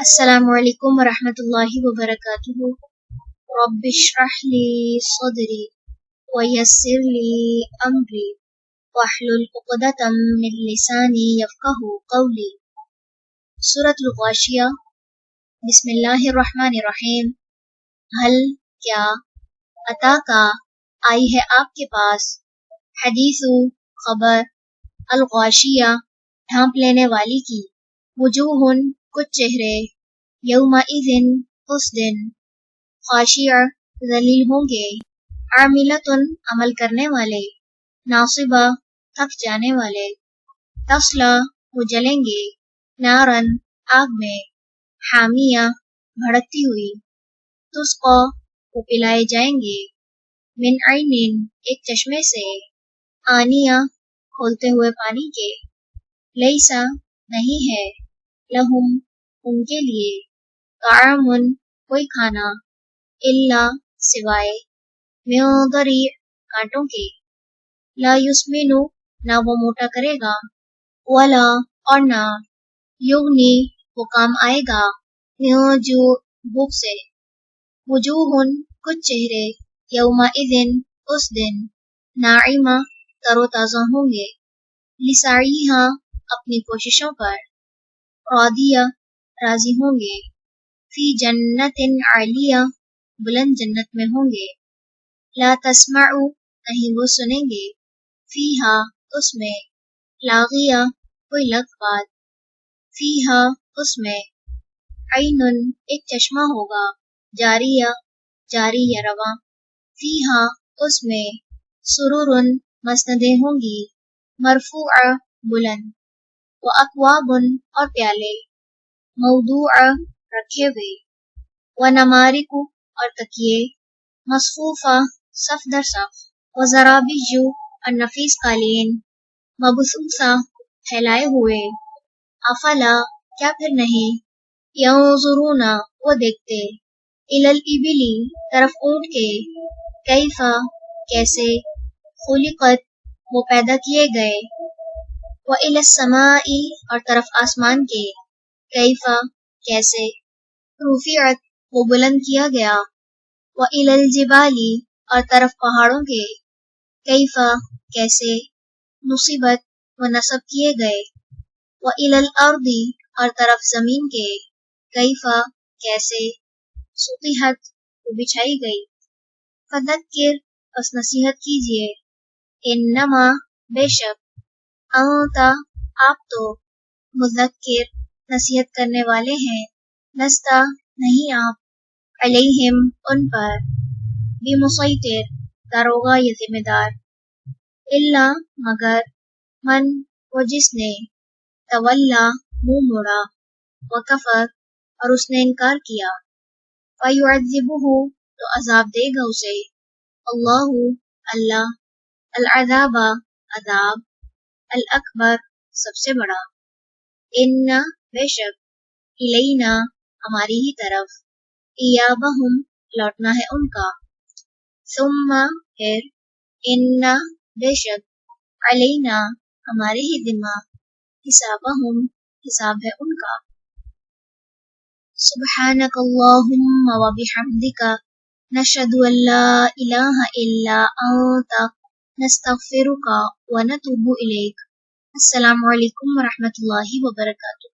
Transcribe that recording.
السلام علیکم ورحمۃ اللہ وبرکاتہ۔ رب اشرح لی صدری ویسر لی امری واحلل عقدۃ من لسانی یفقہوا قولی۔ سورۃ الغاشیہ۔ بسم اللہ الرحمن الرحیم۔ حل کیا عطا کا آئی ہے آپ کے پاس، حدیث خبر، الغاشیہ ڈھانپ لینے والی کی، وجوہ کچھ چہرے، یومئذ اس دن، خاشعہ ذلیل ہوں گے، عاملۃ عمل کرنے والے، ناصبہ تھک جانے والے، تصلی وہ جلیں گے، نارن آگ میں، حامیہ بھڑکتی ہوئی، تسقی وہ پلائے جائیں گے، من عین ایک چشمے سے، آنیہ کھولتے ہوئے پانی کے، لیسا نہیں ہے، لہم ان کے لیے، طعام کوئی کھانا، الا سوائے، من ضریع کانٹوں کے، لا یسمن نہ وہ موٹا کرے گا، ولا اور نہ، یغنی وہ کام آئے گا، من جوع بھوک سے، وجوہ کچھ چہرے، یومئذ اس دن، ناعمہ تر و تازہ ہوں گے، لسعیہا اپنی کوششوں پر، راضیہ راضی ہوں گے، فی جنت عالیہ بلند جنت میں ہوں گے، لا تسمع نہیں وہ سنیں گے، فیہا اس میں، لاغیہ کوئی لغو بات، فیہا اس میں، عین ایک چشمہ ہوگا، جاریہ جاری یا رواں، فیہا اس میں، سرور مسندیں ہوں گی، مرفوعہ بلند، واکواب اور پیالے، موضوعہ رکھے ہوئے، ونمارق اور تکیے، مصفوفہ صف در صف، وزرابی اور نفیس قالین، مبثوثہ پھیلائے ہوئے، افلا کیا پھر نہیں، ینظرون وہ دیکھتے، الی الابل طرف اونٹ کے، کیف کیسے، خلقت وہ پیدا کیے گئے، والی السماء اور طرف آسمان کے، کیف کیسے، رفعت وہ بلند کیا گیا، والی الجبال اور طرف پہاڑوں کے، کیف کیسے، نصبت وہ نصب کیے گئے، والی الارض اور طرف زمین کے، کیف کیسے، سطحت وہ بچھائی گئی، فذکر پس نصیحت کیجیے، انما بے شک، انت آپ تو، مذکر نصیحت کرنے والے ہیں، لستا نہیں آپ، علیہم ان پر، بمسیطر داروغہ یا ذمہ دار، الا مگر، من وہ جس نے، تولا منہ موڑا، وکفر اور اس نے انکار کیا، فیعذبہ تو عذاب دے گا اسے، اللہ اللہ، العذاب عذاب، الاکبر سب سے بڑا، ان بے شک، الینا ہماری ہی طرف، ایابہم لوٹنا ہے ان کا، ثم پھر، ان بے شک، علینا ہمارے ہی ذمہ، حسابہم حساب ہے ان کا، سبحانک اللہم وبحمدک، نشہد ان لا الہ الا انت، نستغفرک ونتوب الیک۔ السلام علیکم ورحمۃ اللہ وبرکاتہ۔